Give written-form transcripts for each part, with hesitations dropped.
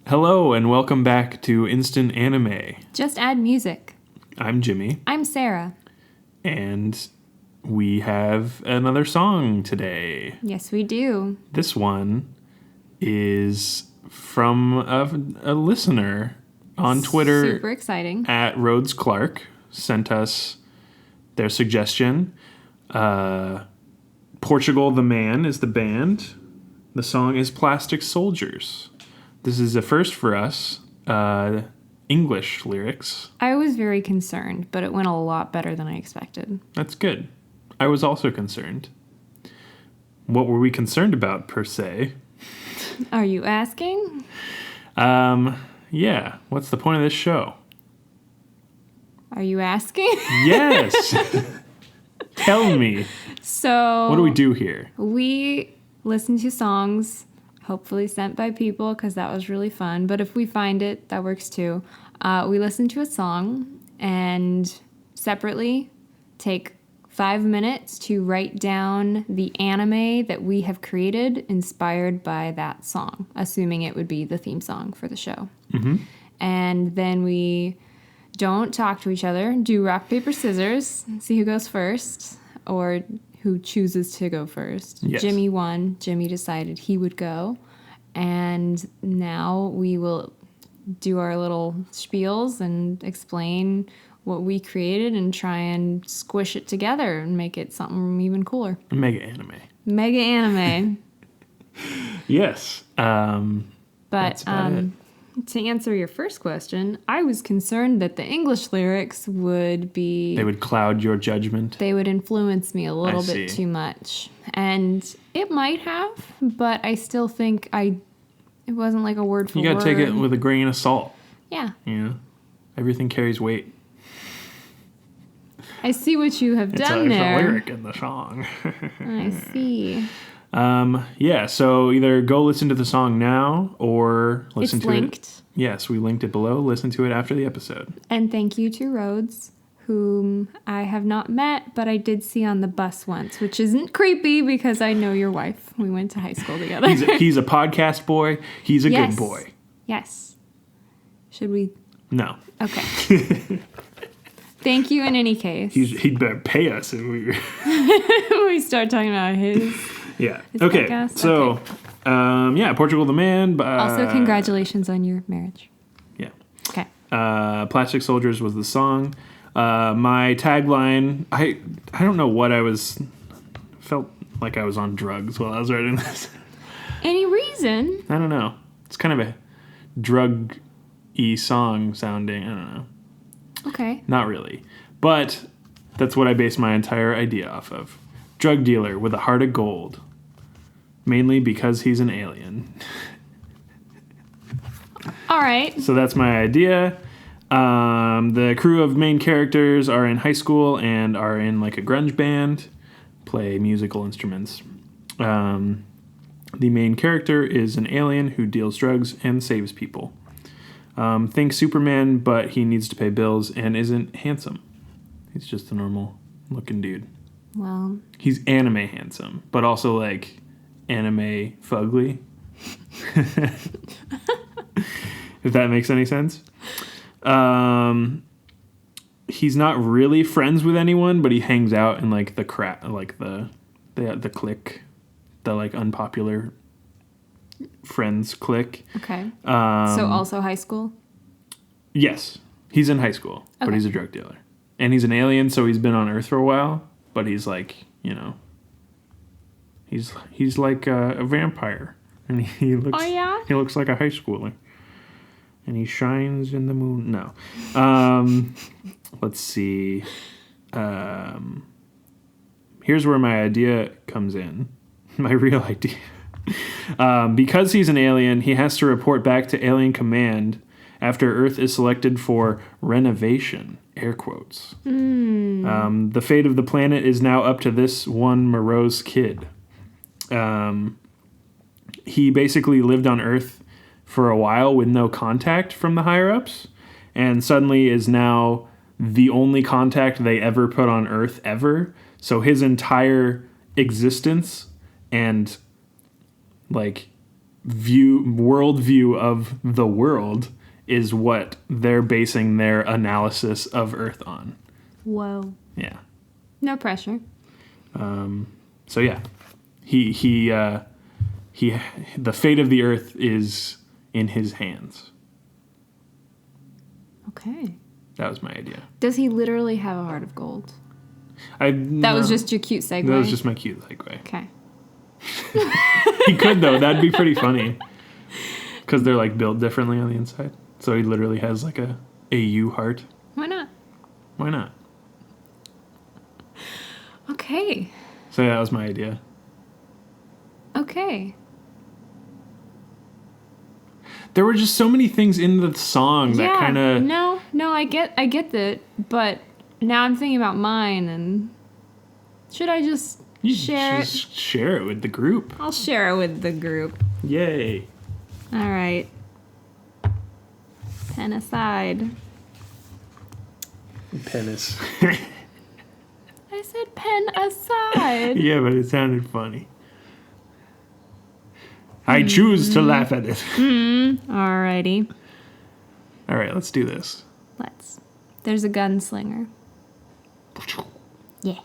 Hello and welcome back to Instant Anime. Just add music. I'm Jimmy. I'm Sarah. And we have another song today. Yes, we do. This one is from a listener on Twitter. Super exciting. At Rhodes Clark sent us their suggestion. Portugal the Man is the band. The song is Plastic Soldiers. This is a first for us. English lyrics. I was very concerned, but it went a lot better than I expected. That's good. I was also concerned. What were we concerned about, per se? Are you asking? Yeah. What's the point of this show? Are you asking? Yes. Tell me. So... what do we do here? We listen to songs... hopefully sent by people, because that was really fun. But if we find it, that works too. We listen to a song and separately take 5 minutes to write down the anime that we have created inspired by that song, assuming it would be the theme song for the show. Mm-hmm. And then we don't talk to each other, do rock, paper, scissors, see who goes first, or who chooses to go first. Yes. Jimmy won. Jimmy decided he would go. And now we will do our little spiels and explain what we created and try and squish it together and make it something even cooler. Mega anime. Mega anime. Yes. But to answer your first question, I was concerned that the English lyrics would be... they would cloud your judgment. They would influence me a little bit too much. And it might have, but I still think it wasn't like a word for word. You gotta take it with a grain of salt. Yeah. You know? Everything carries weight. I see what you have done there. It's a lyric in the song. I see. Yeah, so either go listen to the song now or listen to linked. it. Yes, we linked it below. Listen to it after the episode. And thank you to Rhodes, whom I have not met, but I did see on the bus once, which isn't creepy because I know your wife. We went to high school together. He's a podcast boy. He's a good boy. Yes. Should we? No. Okay. Thank you in any case. He'd better pay us if we we start talking about his... yeah. His okay. podcast? So, okay. Yeah, Portugal the Man. Also, congratulations on your marriage. Yeah. Okay. Plastic Soldiers was the song. My tagline, I don't know what felt like I was on drugs while I was writing this. Any reason? I don't know. It's kind of a drug-y song sounding. I don't know. Okay. Not really. But that's what I base my entire idea off of. Drug dealer with a heart of gold. Mainly because he's an alien. All right. So that's my idea. The crew of main characters are in high school and are in like a grunge band. Play musical instruments. The main character is an alien who deals drugs and saves people. Think Superman, but he needs to pay bills and isn't handsome. He's just a normal looking dude. Well, he's anime handsome, but also like anime fugly. If that makes any sense. He's not really friends with anyone, but he hangs out in like the clique, the like unpopular friends clique. Okay. So also high school? Yes. He's in high school, but he's a drug dealer. And he's an alien, so he's been on Earth for a while, but he's like, you know, he's like a vampire. And he looks he looks like a high schooler. And he shines in the moon. No. Let's see. Here's where my idea comes in. My real idea. Because he's an alien, he has to report back to Alien Command after Earth is selected for renovation. Air quotes. The fate of the planet is now up to this one morose kid. He basically lived on Earth for a while with no contact from the higher-ups, and suddenly is now the only contact they ever put on Earth ever. So his entire existence and, like, worldview of the world is what they're basing their analysis of Earth on. Whoa. Yeah. No pressure. So yeah, he the fate of the Earth is in his hands. Okay. That was my idea. Does he literally have a heart of gold? That was just your cute segue? That was just my cute segue. Okay. He could, though. That'd be pretty funny. Because they're, like, built differently on the inside. So he literally has, like, a U heart. Why not? Why not? Okay. So yeah, that was my idea. Okay. There were just so many things in the song that kind of... No, I get that, but now I'm thinking about mine, and should I just share it? Just share it with the group. I'll share it with the group. Yay. All right. Pen aside. Penis. I said pen aside. Yeah, but it sounded funny. I choose to laugh at it. Alrighty. All right, let's do this. Let's. There's a gunslinger. Yeah.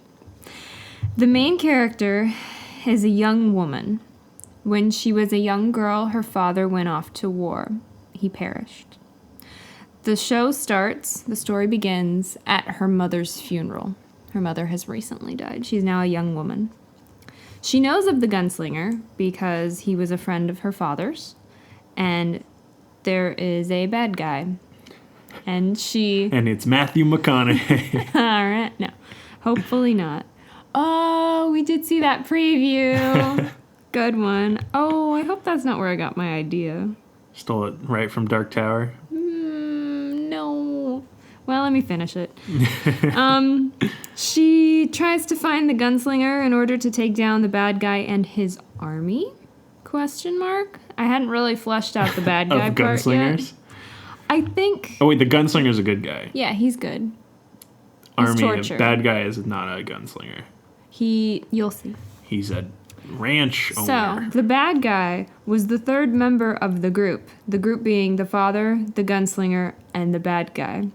The main character is a young woman. When she was a young girl, her father went off to war. He perished. The story begins at her mother's funeral. Her mother has recently died. She's now a young woman. She knows of the gunslinger because he was a friend of her father's, and there is a bad guy. And it's Matthew McConaughey. All right, no. Hopefully not. Oh, we did see that preview. Good one. Oh, I hope that's not where I got my idea. Stole it right from Dark Tower. No. Well, let me finish it. She tries to find the gunslinger in order to take down the bad guy and his army? ? I hadn't really fleshed out the bad guy of part gunslingers? yet. I think... Oh, wait, the gunslinger's a good guy. Yeah, he's good. Army, bad guy is not a gunslinger. You'll see. He's a ranch owner. So, the bad guy was the third member of the group being the father, the gunslinger, and the bad guy.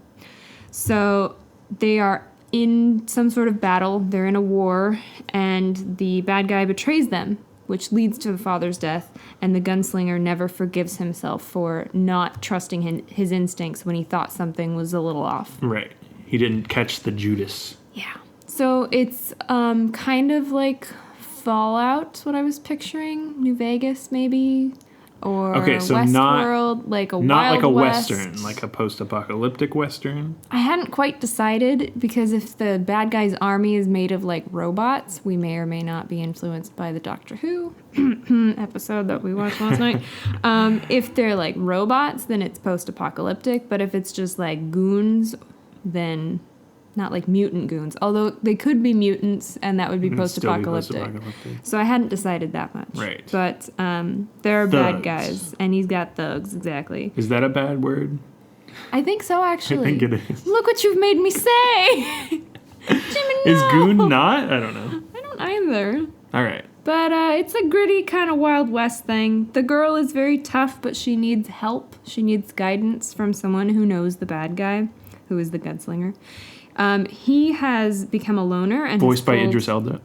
So, they are in some sort of battle, they're in a war, and the bad guy betrays them, which leads to the father's death, and the gunslinger never forgives himself for not trusting his instincts when he thought something was a little off. Right. He didn't catch the Judas. Yeah. So it's kind of like Fallout, what I was picturing. New Vegas, maybe? Or Westworld, like a not Wild like a West. Western, like a post-apocalyptic Western. I hadn't quite decided, because if the bad guy's army is made of, like, robots, we may or may not be influenced by the Doctor Who episode that we watched last night. If they're, like, robots, then it's post-apocalyptic, but if it's just, like, goons, then... Not like mutant goons, although they could be mutants, and that would be post-apocalyptic. So I hadn't decided that much. Right. But there are bad guys, and he's got thugs, exactly. Is that a bad word? I think so, actually. I think it is. Look what you've made me say! Jimmy, no! Is goon not? I don't know. I don't either. All right. But it's a gritty kind of Wild West thing. The girl is very tough, but she needs help. She needs guidance from someone who knows the bad guy, who is the gunslinger. He has become a loner and voiced by Idris Elba.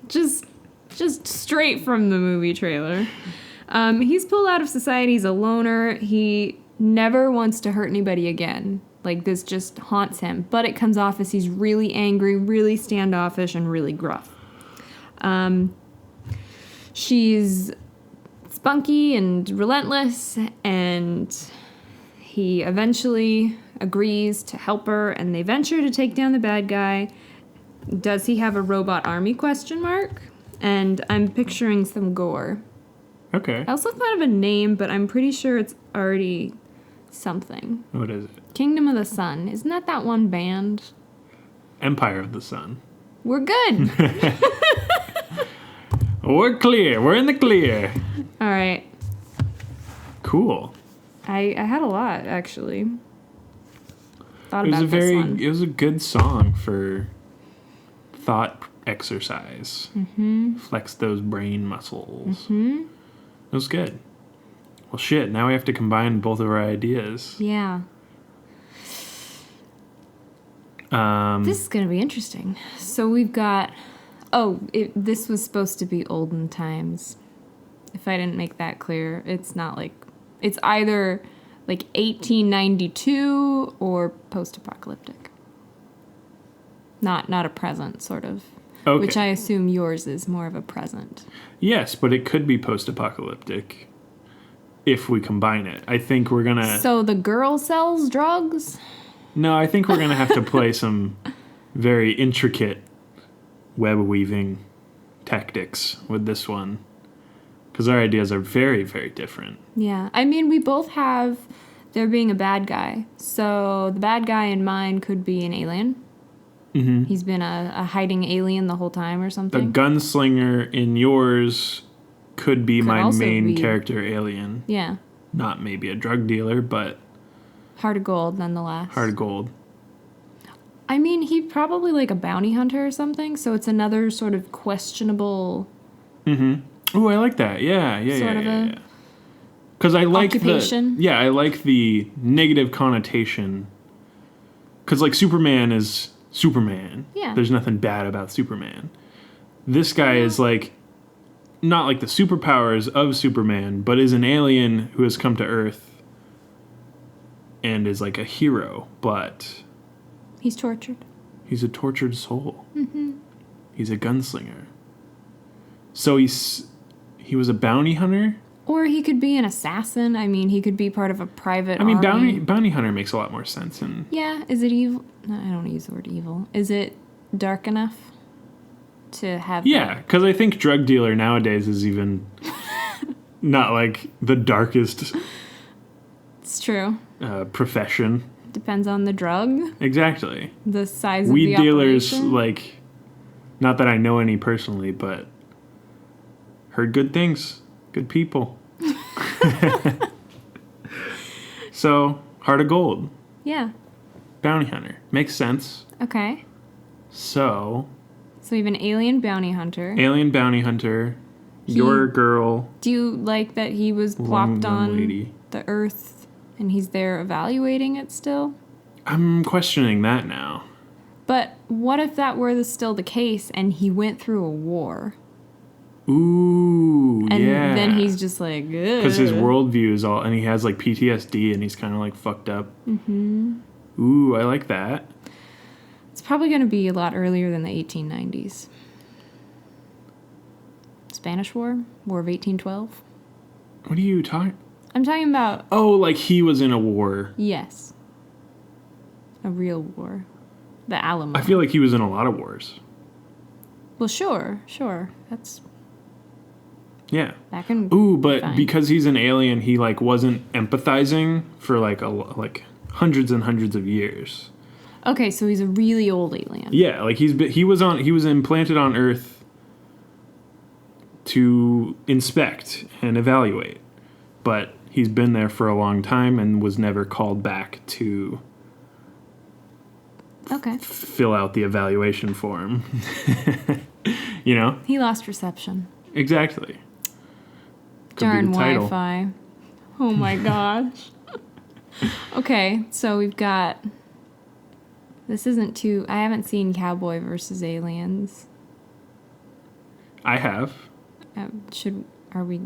Just straight from the movie trailer. He's pulled out of society. He's a loner. He never wants to hurt anybody again. Like, this just haunts him. But it comes off as he's really angry, really standoffish, and really gruff. She's spunky and relentless, and he eventually agrees to help her, and they venture to take down the bad guy. Does he have a robot army? And I'm picturing some gore. Okay. I also thought of a name, but I'm pretty sure it's already something. What is it? Kingdom of the Sun. Isn't that one band? Empire of the Sun. We're good. We're clear. We're in the clear. All right. Cool. I had a lot, actually. It was a good song for thought exercise. Mm-hmm. Flex those brain muscles. Mm-hmm. It was good. Well, shit, now we have to combine both of our ideas. Yeah. This is going to be interesting. So we've got... this was supposed to be olden times. If I didn't make that clear, it's not like... It's either like 1892 or post-apocalyptic. Not a present, sort of. Okay. Which I assume yours is more of a present. Yes, but it could be post-apocalyptic if we combine it. I think we're gonna... So the girl sells drugs? No, I think we're gonna have to play some very intricate web weaving tactics with this one. Because our ideas are very, very different. Yeah. I mean, we both have there being a bad guy. So the bad guy in mine could be an alien. Mm-hmm. He's been a hiding alien the whole time or something. The gunslinger in yours could be my main character alien. Yeah. Not maybe a drug dealer, but... Heart of gold, nonetheless. Heart of gold. I mean, he'd probably like a bounty hunter or something, so it's another sort of questionable... Mm-hmm. Oh, I like that. Yeah. Because I like occupation. I like the negative connotation. Because, like, Superman is Superman. Yeah. There's nothing bad about Superman. This guy is, like, not like the superpowers of Superman, but is an alien who has come to Earth and is, like, a hero, but... He's tortured. He's a tortured soul. Mm-hmm. He's a gunslinger. So he was a bounty hunter? Or he could be an assassin. I mean, he could be part of a private army. Bounty hunter makes a lot more sense. Yeah, is it evil? No, I don't want to use the word evil. Is it dark enough to have Yeah, because I think drug dealer nowadays is even not like the darkest It's true. Profession. Depends on the drug. Exactly. The size Weed of the dealers, operation. like, not that I know any personally, but heard good things. Good people. So, Heart of Gold. Yeah. Bounty hunter. Makes sense. Okay. So we have an alien bounty hunter. Alien bounty hunter. Your girl. Do you like that he was plopped on the Earth and he's there evaluating it still? I'm questioning that now. But what if that were still the case and he went through a war? Ooh, and yeah. then he's just like, ugh. Because his worldview is all, and he has like PTSD and he's kind of like fucked up. Mm-hmm. Ooh, I like that. It's probably going to be a lot earlier than the 1890s. Spanish War? War of 1812? What are you talking? I'm talking about... Oh, like he was in a war. Yes. A real war. The Alamo. I feel like he was in a lot of wars. Well, sure. That's... Yeah. That can but fine. Because he's an alien, he like wasn't empathizing for like hundreds and hundreds of years. Okay, so he's a really old alien. Yeah, like he was implanted on Earth to inspect and evaluate, but he's been there for a long time and was never called back to fill out the evaluation form. You know? He lost reception. Exactly. Darn Wi-Fi. Oh my gosh. Okay, so we've got... This isn't too... I haven't seen Cowboy versus Aliens. I have. Are we...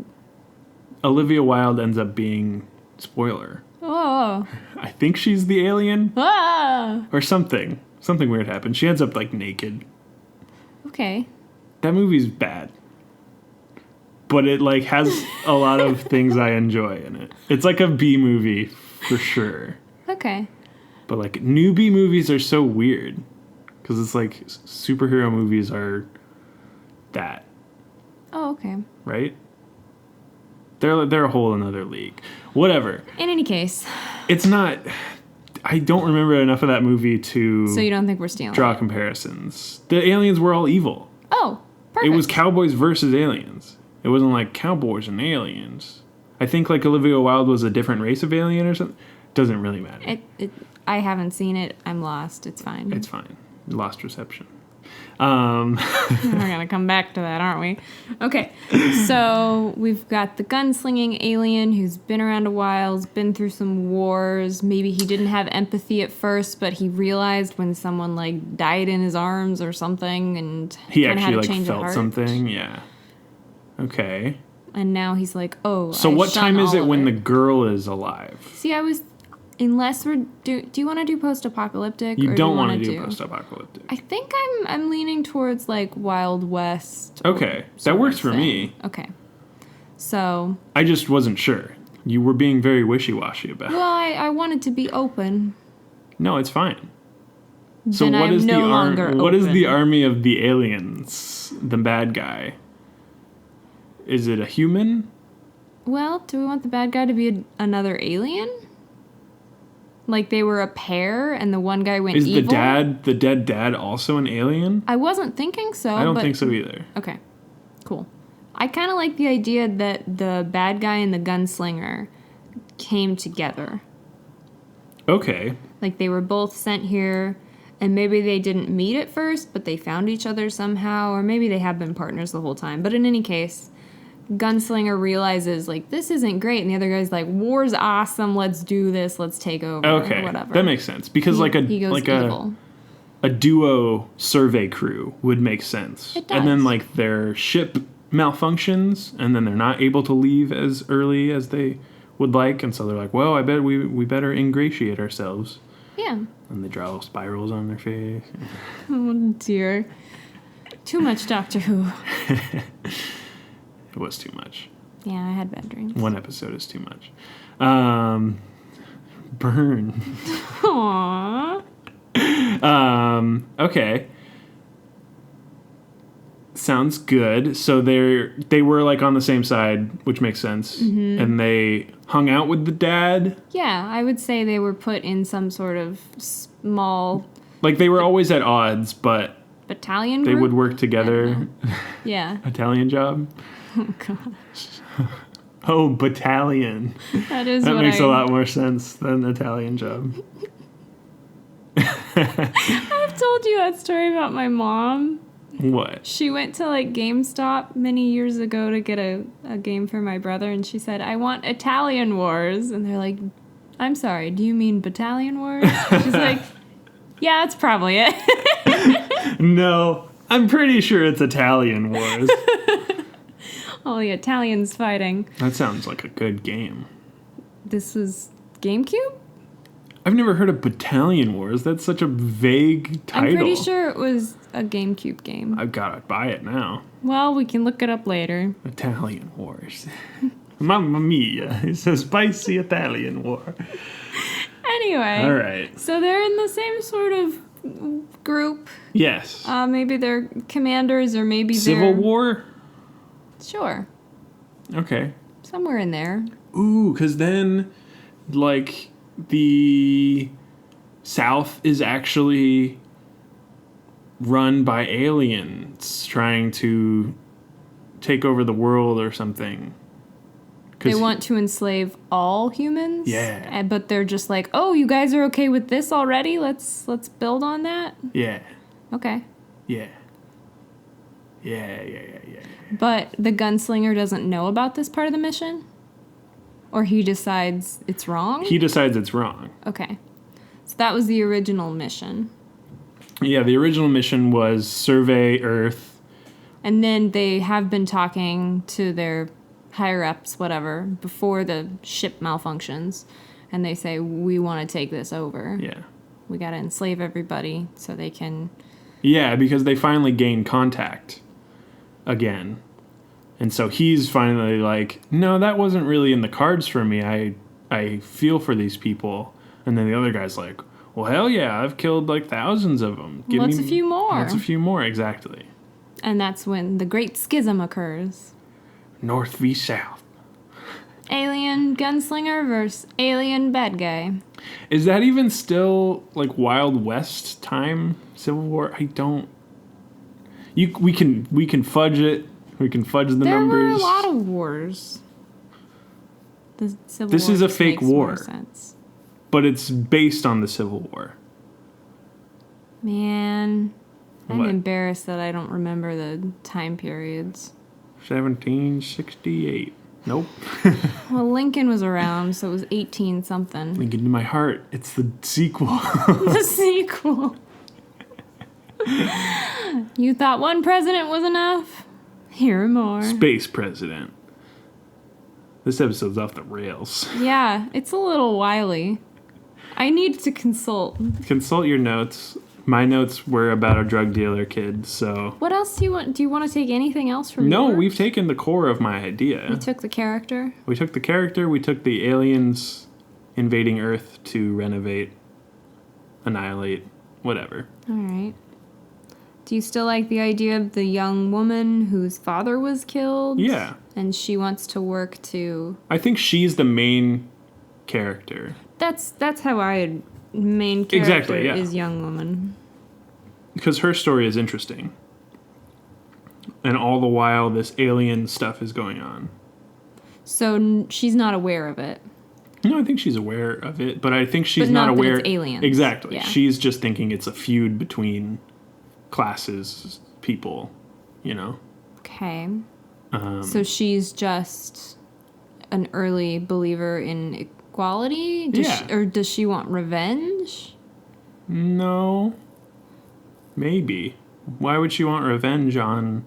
Olivia Wilde ends up being... Spoiler. Oh. I think she's the alien. Ah! Or something. Something weird happened. She ends up, like, naked. Okay. That movie's bad. But it, like, has a lot of things I enjoy in it. It's like a B movie, for sure. Okay. But, like, new B movies are so weird. Because it's like, superhero movies are that. Oh, okay. Right? They're a whole another league. Whatever. In any case. It's not... I don't remember enough of that movie to... So you don't think we're stealing draw comparisons. The aliens were all evil. Oh, perfect. It was cowboys versus aliens. It wasn't like cowboys and aliens. I think like Olivia Wilde was a different race of alien or something. Doesn't really matter. I haven't seen it. I'm lost. It's fine. It's fine. Lost reception. We're going to come back to that, aren't we? Okay, so we've got the gunslinging alien who's been around a while, has been through some wars. Maybe he didn't have empathy at first, but he realized when someone, like, died in his arms or something, and He kinda had actually, a change like, of felt heart. something. Yeah. Okay. And now he's like, oh, So I what shun time is all it of when the girl is alive? See, unless we're do you want to do post-apocalyptic? You or don't want want to to do post-apocalyptic. I think I'm leaning towards like Wild West. Okay, that works for me. Okay. So. I just wasn't sure. You were being very wishy-washy about it. Well, I wanted to be open. No, it's fine. So then what I'm is no the longer what is the open. army of the aliens? The bad guy. Is it a human? Well, do we want the bad guy to be another alien? Like they were a pair and the one guy went evil? Is the dead dad also an alien? I wasn't thinking so. I don't think so either. Okay, cool. I kind of like the idea that the bad guy and the gunslinger came together. Okay. Like they were both sent here, and maybe they didn't meet at first, but they found each other somehow, or maybe they have been partners the whole time. But in any case, gunslinger realizes, like, this isn't great, and the other guy's like, war's awesome, let's do this, let's take over, Okay. or whatever. That makes sense. Because He goes evil. a duo survey crew would make sense. It does. And then like their ship malfunctions and then they're not able to leave as early as they would like, and so they're like, well, I bet we better ingratiate ourselves. Yeah. And they draw spirals on their face. Oh, dear. Too much Doctor Who. It was too much. Yeah, I had bad dreams. One episode is too much. Burn. Aww. Okay. Sounds good. So they were like on the same side, which makes sense. Mm-hmm. And they hung out with the dad. Yeah, I would say they were put in some sort of small... Like they were always at odds, but battalion they group? would work together. Yeah. Italian job. Oh, gosh. Oh, battalion. That is That what makes a lot more sense than Italian job. I've told you that story about my mom. What? She went to like GameStop many years ago to get a game for my brother, and she said, I want Italian Wars. And they're like, I'm sorry, do you mean Battalion Wars? She's like, yeah, that's probably it. No, I'm pretty sure it's Italian Wars. All the Italians fighting. That sounds like a good game. This was GameCube? I've never heard of Battalion Wars. That's such a vague title. I'm pretty sure it was a GameCube game. I've got to buy it now. Well, we can look it up later. Italian Wars. Mamma mia. It's a spicy Italian war. Anyway. All right. So they're in the same sort of group. Yes. Maybe they're commanders or maybe Civil War? Sure. Okay. Somewhere in there. Ooh, because then, like, the South is actually run by aliens trying to take over the world or something. They want to enslave all humans? Yeah. But they're just like, oh, you guys are okay with this already? Let's build on that? Yeah. Okay. Yeah. Yeah. But the gunslinger doesn't know about this part of the mission? Or he decides it's wrong? He decides it's wrong. Okay. So that was the original mission. Yeah, the original mission was survey Earth. And then they have been talking to their higher-ups, whatever, before the ship malfunctions. And they say, we want to take this over. Yeah. We got to enslave everybody so they can... Yeah, because they finally gain contact again. And so he's finally like, no, that wasn't really in the cards for me. I feel for these people. And then the other guy's like, well, hell yeah, I've killed like thousands of them. What's a few more? What's a few more, exactly. And that's when the Great Schism occurs. North v. South. Alien gunslinger versus alien bad guy. Is that even still like Wild West time Civil War? I don't... We can fudge it. We can fudge the numbers. There were a lot of wars. The Civil This War is a just fake makes more war. sense. But it's based on the Civil War. Man, I'm What? embarrassed that I don't remember the time periods. 1768. Nope. Well, Lincoln was around, so it was 18 something. Lincoln in my heart. It's the sequel. The sequel. You thought one president was enough? Here are more. Space president. This episode's off the rails. Yeah, it's a little wily. I need to consult. Consult your notes. My notes were about a drug dealer kid, so... What else do you want? Do you want to take anything else from No, yours? we've taken the core of my idea. We took the character. We took the character, we took the aliens invading Earth to renovate, annihilate, whatever. All right. Do you still like the idea of the young woman whose father was killed? Yeah. And she wants to work to... I think she's the main character. That's how I... Main character Exactly, yeah. is young woman. Because her story is interesting. And all the while, this alien stuff is going on. So she's not aware of it. No, I think she's aware of it, but I think she's But not that aware... it's aliens. Exactly. Yeah. She's just thinking it's a feud between classes, people, you know? Okay. So she's just an early believer in equality? Or does she want revenge? No. Maybe. Why would she want revenge on...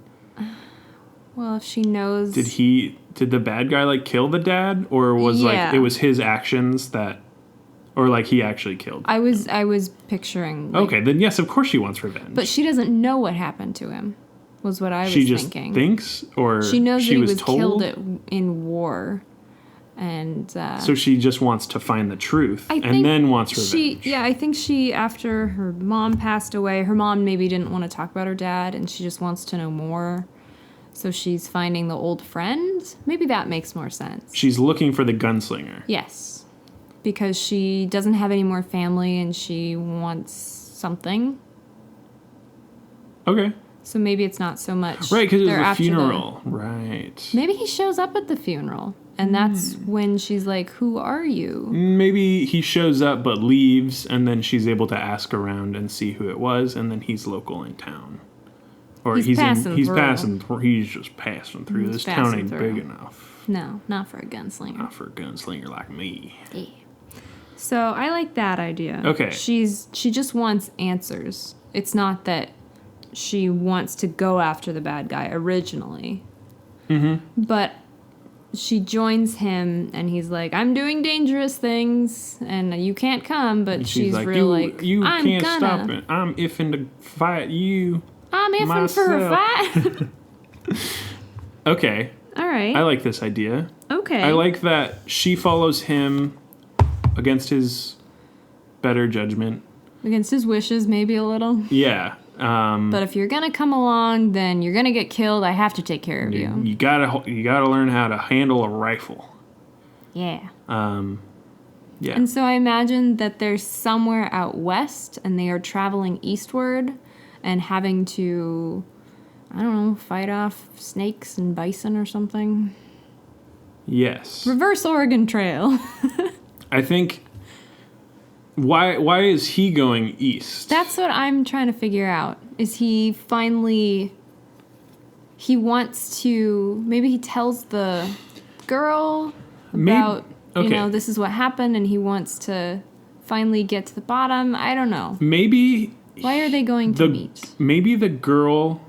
Well, if she knows... Did the bad guy, like, kill the dad? Or was, like, it was his actions that... Or, like, he actually killed? I was picturing... Like, okay, then yes, of course she wants revenge. but she doesn't know what happened to him, was what I was she just thinking. thinks? Or She knows that he was told? killed in war. And... So she just wants to find the truth I think and then wants revenge. I think she, after her mom passed away, her mom maybe didn't want to talk about her dad, and she just wants to know more. So she's finding the old friend. Maybe that makes more sense. She's looking for the gunslinger. Yes. Because she doesn't have any more family, and she wants something. Okay. So maybe it's not so much... Right, because it was they're a after funeral. Right. Maybe he shows up at the funeral, and that's when she's like, who are you? Maybe he shows up but leaves, and then she's able to ask around and see who it was, and then he's local in town. Or He's he's passing through. He's just passing through. He's This town passing ain't through. big enough. No, not for a gunslinger. Not for a gunslinger like me. Yeah. So I like that idea. Okay. She just wants answers. It's not that she wants to go after the bad guy originally. Mm-hmm. But she joins him, and he's like, I'm doing dangerous things, and you can't come, but And she's like, real like, you I'm can't gonna. stop it. I'm iffing to fight you. I'm iffing for her myself." fight. Okay. All right. I like this idea. Okay. I like that she follows him against his better judgment. Against his wishes, maybe a little. Yeah. But if you're gonna come along, then you're gonna get killed. I have to take care of you. You gotta learn how to handle a rifle. Yeah. Yeah. And so I imagine that they're somewhere out west, and they are traveling eastward and having to, I don't know, fight off snakes and bison or something. Yes. Reverse Oregon Trail. I think. Why is he going east? That's what I'm trying to figure out. Is he finally... He wants to... Maybe he tells the girl about, this is what happened, and he wants to finally get to the bottom. I don't know. Maybe. Why are they going to meet? Maybe the girl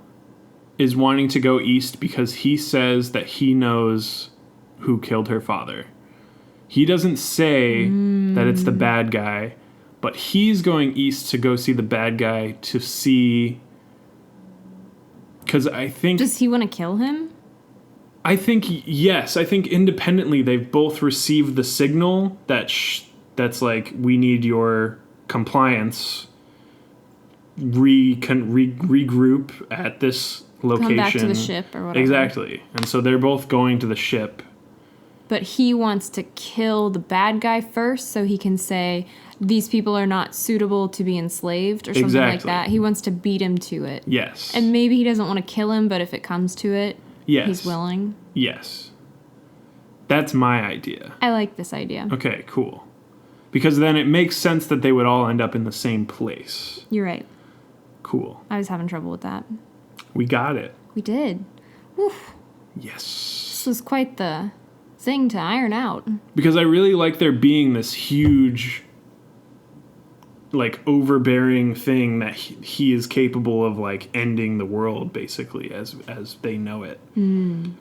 is wanting to go east because he says that he knows who killed her father. He doesn't say that it's the bad guy, but he's going east to go see the bad guy to see... Because I think... Does he want to kill him? I think, yes. I think independently they've both received the signal that's like, we need your compliance, regroup at this location. Come back to the ship or whatever. Exactly. And so they're both going to the ship. But he wants to kill the bad guy first so he can say, these people are not suitable to be enslaved or something like that. He wants to beat him to it. Yes. And maybe he doesn't want to kill him, but if it comes to it, he's willing. Yes. That's my idea. I like this idea. Okay, cool. Because then it makes sense that they would all end up in the same place. You're right. Cool. I was having trouble with that. We got it. We did. Oof. Yes. This was quite the thing to iron out. Because I really like there being this huge, like, overbearing thing that he is capable of, like, ending the world, basically, as they know it. Do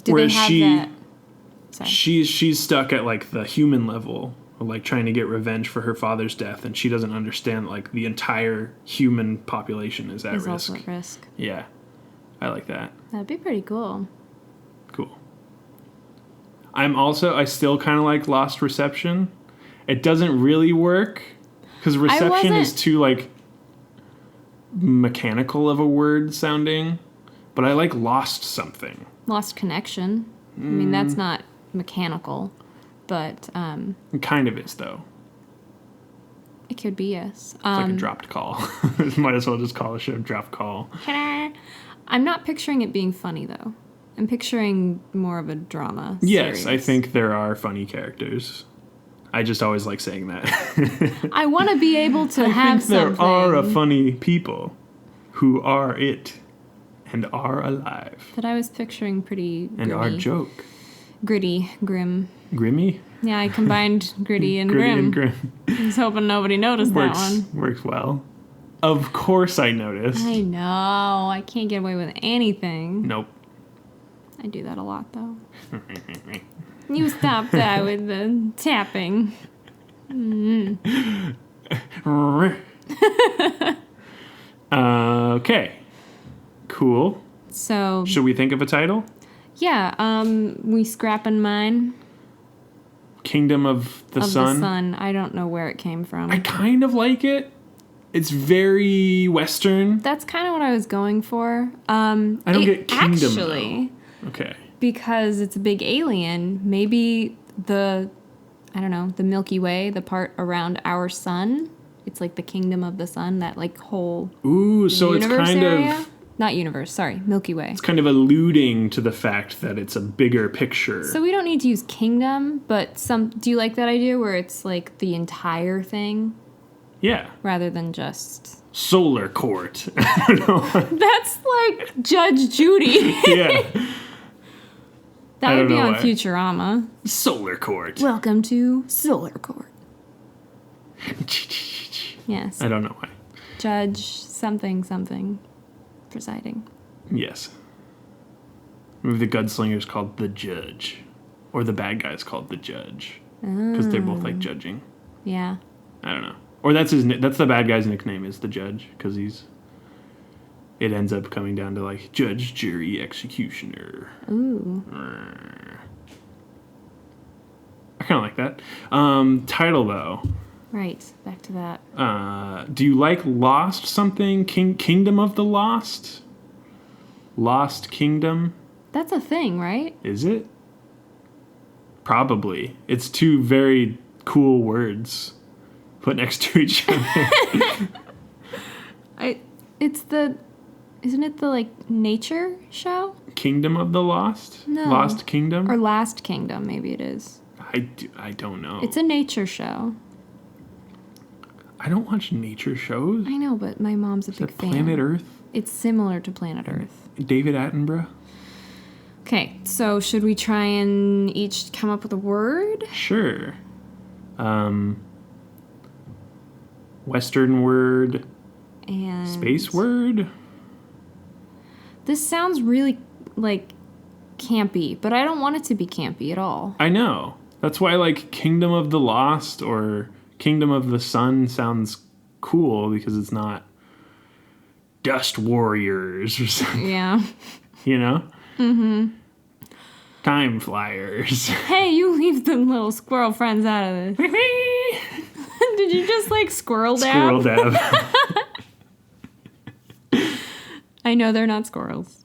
Whereas they have that? Sorry. she's stuck at, like, the human level, like, trying to get revenge for her father's death, and she doesn't understand, like, the entire human population is at risk. Also at risk. Yeah. I like that. That'd be pretty cool. Cool. I still kind of like Lost Reception. It doesn't really work because reception is too, like, mechanical of a word sounding, but I like Lost Something. Lost Connection. I mean, that's not mechanical, but It kind of is, though. it could be, yes. It's like a dropped call. Might as well just call the show Drop Call. I'm not picturing it being funny, though. I'm picturing more of a drama Yes, series. I think there are funny characters. I just always like saying that. I want to be able to have something. There are funny people who are it and are alive. That I was picturing pretty And gritty. are joke. Gritty, grim. Grimmy? Yeah, I combined gritty and Gritty grim. and grim. I was hoping nobody noticed that one. Works well. Of course I noticed. I know. I can't get away with anything. Nope. I do that a lot, though. You stop that with the tapping. Okay. Cool. So, Should we think of a title? yeah, we scrapping mine. Kingdom of the of Sun. the Sun. I don't know where it came from. I kind of like it. It's very Western. That's kind of what I was going for. I don't get kingdom, actually, though. Okay. because it's a big alien. Maybe the Milky Way, the part around our sun. It's like the kingdom of the sun. That like whole Ooh, so it's universe kind area. of Not universe. Sorry, Milky Way. it's kind of alluding to the fact that it's a bigger picture. So we don't need to use kingdom, but do you like that idea where it's like the entire thing Yeah. rather than just Solar Court. I don't know. That's like Judge Judy. Yeah. That I would don't be know on why. Futurama. Solar Court. Welcome to Solar Court. Yes. I don't know why. Judge something presiding. Yes. Maybe the gunslinger's called the Judge. Or the bad guy's called the Judge. Because they're both like judging. Yeah. I don't know. Or that's the bad guy's nickname is the Judge. Because it ends up coming down to like judge, jury, executioner. Ooh. I kind of like that. Title though. Right. Back to that. Do you like Lost something? Kingdom of the Lost? Lost Kingdom? That's a thing, right? Is it? Probably. It's two very cool words put next to each other. Isn't it the like nature show? Kingdom of the Lost? No. Lost Kingdom? Or Last Kingdom, maybe it is. I don't know. It's a nature show. I don't watch nature shows. I know, but my mom's a Is big that fan. Planet Earth? It's similar to Planet Earth. David Attenborough? Okay, so should we try and each come up with a word? Sure. Western word. And Space word. This sounds really like campy, but I don't want it to be campy at all. I know. That's why like Kingdom of the Lost or Kingdom of the Sun sounds cool because it's not Dust Warriors or something. Yeah. You know? Mm-hmm. Time Flyers. Hey, you leave the little squirrel friends out of this. Did you just like squirrel dab? Squirrel dab. I know they're not squirrels.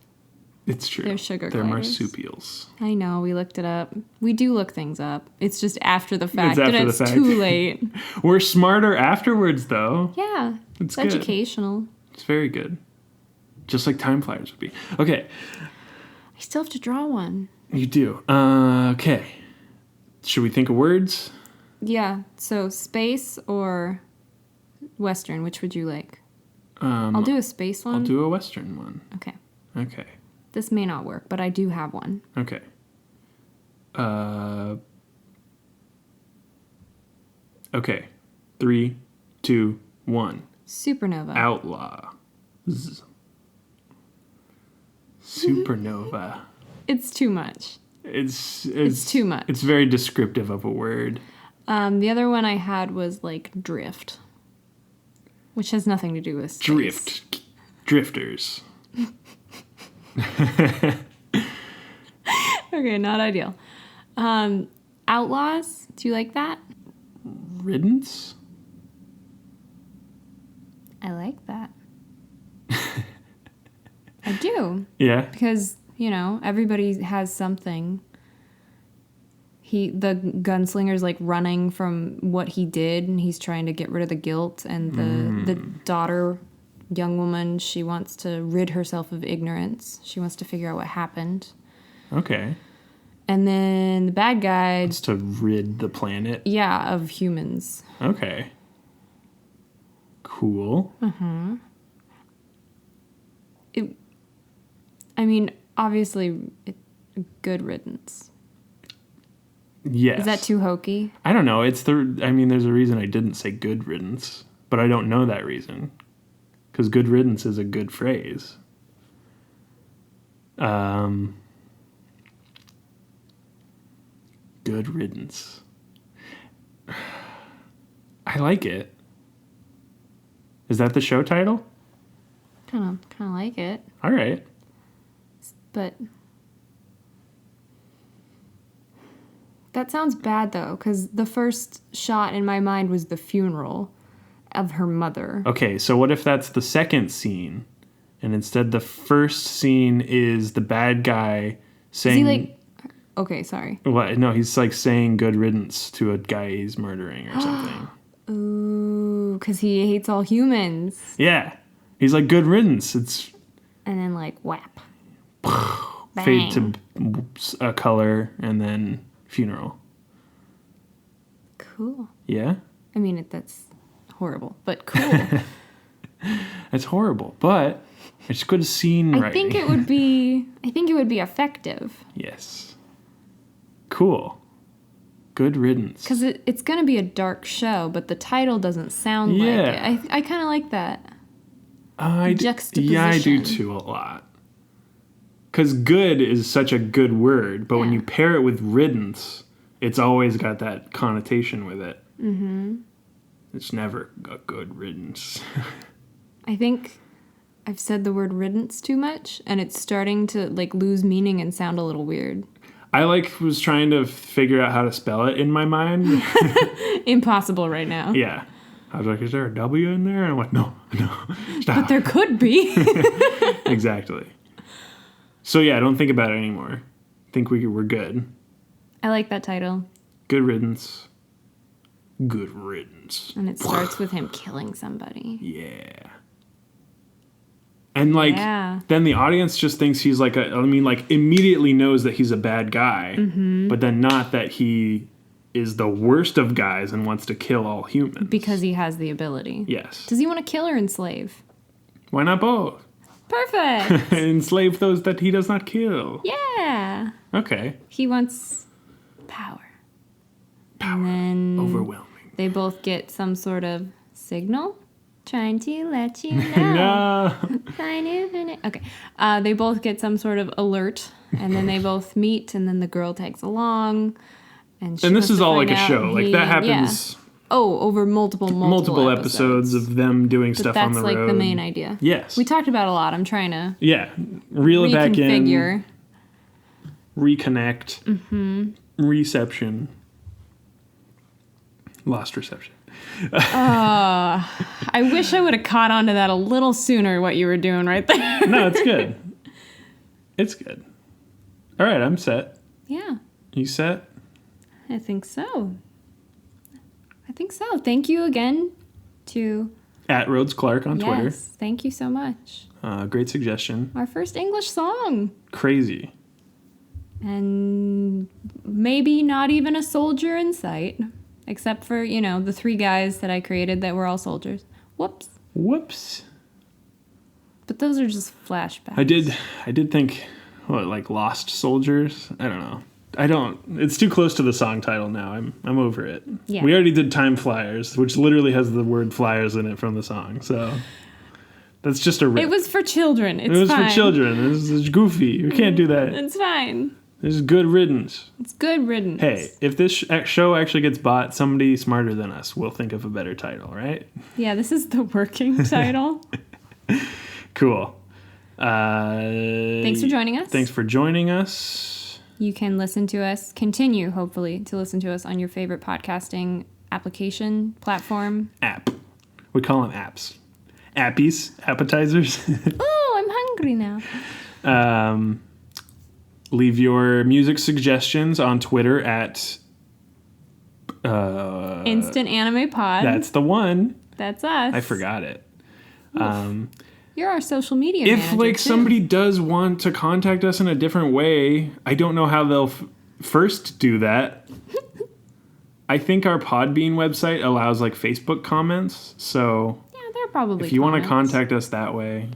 It's true. They're sugar They're gliders. marsupials. I know, we looked it up. We do look things up. It's just after the fact, after and the it's fact. too late. We're smarter afterwards, though. Yeah, It's it's good. educational. It's very good. Just like Time Flyers would be. Okay. I still have to draw one. You do. Okay. Should we think of words? Yeah, so space or Western, which would you like? I'll do a space one. I'll do a Western one. Okay. Okay. This may not work, but I do have one. Okay. Okay. 3, 2, 1. Supernova. Outlaw. Supernova. It's too much. It's too much. It's very descriptive of a word. The other one I had was like drift, which has nothing to do with space. Drifters. Okay, not ideal. Outlaws. Do you like that? Riddance? I like that. I do. Yeah. Because, everybody has something. The gunslinger's like running from what he did, and he's trying to get rid of the guilt, and the daughter, young woman, she wants to rid herself of ignorance. She wants to figure out what happened. Okay. And then the bad guy... It's to rid the planet? Yeah, of humans. Okay. Cool. Mm-hmm. Obviously, good riddance. Yes. Is that too hokey? I don't know. There's a reason I didn't say good riddance, but I don't know that reason. Because good riddance is a good phrase. Good riddance. I like it. Is that the show title? Kind of like it. All right. But that sounds bad, though, because the first shot in my mind was the funeral of her mother. Okay, so what if that's the second scene, and instead the first scene is the bad guy saying... Is he like... Okay, sorry. What? No, he's like saying good riddance to a guy he's murdering or something. Ooh, because he hates all humans. Yeah. He's like, good riddance. It's... And then like, whap. Fade to a color, and then funeral. Cool. Yeah? That's horrible, but cool. It's horrible, but it's good scene writing. I think it would be effective. Yes. Cool. Good riddance. Because it's going to be a dark show, but the title doesn't sound like it. I kind of like that. Juxtaposition. Yeah, I do too a lot. Because good is such a good word, but when you pair it with riddance, it's always got that connotation with it. Mm-hmm. It's never a good riddance. I think I've said the word riddance too much, and it's starting to like lose meaning and sound a little weird. I was trying to figure out how to spell it in my mind. Impossible right now. Yeah. I was like, is there a W in there? And I'm like, no, stop. But there could be. Exactly. So yeah, don't think about it anymore. I think we're good. I like that title. Good riddance. Good riddance. And it starts with him killing somebody. Yeah. And then the audience just thinks he's immediately knows that he's a bad guy, but then not that he is the worst of guys and wants to kill all humans. Because he has the ability. Yes. Does he want to kill or enslave? Why not both? Perfect. Enslave those that he does not kill. Yeah. Okay. He wants power. And then overwhelming. They both get some sort of signal. Trying to let you know. No. Okay. They both get some sort of alert, and then they both meet, and then the girl tags along. And this is all like a show. That happens... Yeah. Oh, over multiple episodes of them doing stuff on the road. That's like the main idea. Yes. We talked about a lot. I'm trying to... Yeah. Reel it back in. Reconfigure. Reconnect. Mm-hmm. Reception. Lost reception. I wish I would have caught on to that a little sooner, what you were doing right there. No, it's good. It's good. All right, I'm set. Yeah. You set? I think so. Thank you again to... At Rhodes Clark on Twitter. Yes, thank you so much. Great suggestion. Our first English song. Crazy. And maybe not even a soldier in sight. Except for, the 3 guys that I created that were all soldiers. Whoops. but those are just flashbacks. I did think, what, like Lost Soldiers? I don't know. It's too close to the song title now. I'm over it. Yeah. We already did Time Flyers, which literally has the word flyers in it from the song. So that's just a rip. It was for children. It's It was fine. for children. It's goofy. You can't do that. It's fine. This is good riddance. It's good riddance. Hey, if this show actually gets bought, somebody smarter than us will think of a better title, right? Yeah, this is the working title. Cool. Thanks for joining us. Thanks for joining us. You can continue, hopefully, to listen to us on your favorite podcasting application, platform. App. We call them apps. Appies. Appetizers. Oh, I'm hungry now. Leave your music suggestions on Twitter at... Instant Anime Pod. That's the one. That's us. I forgot it. You're our social media If manager, like too. somebody does want to contact us in a different way, I don't know how they'll first do that. I think our Podbean website allows like Facebook comments, so Yeah, they're probably if you want to comments. contact us that way,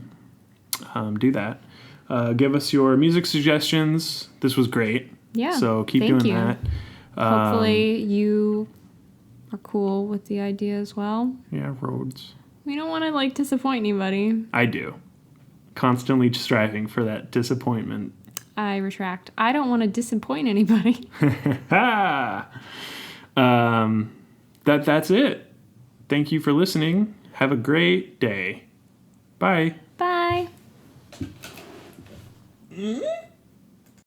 do that. Give us your music suggestions. This was great. Yeah. So keep thank doing you. that. Hopefully you are cool with the idea as well. Yeah, roads. We don't want to like disappoint anybody. I do. Constantly striving for that disappointment. I retract. I don't want to disappoint anybody. Ha! That's it. Thank you for listening. Have a great day. Bye. Bye. Mm-hmm.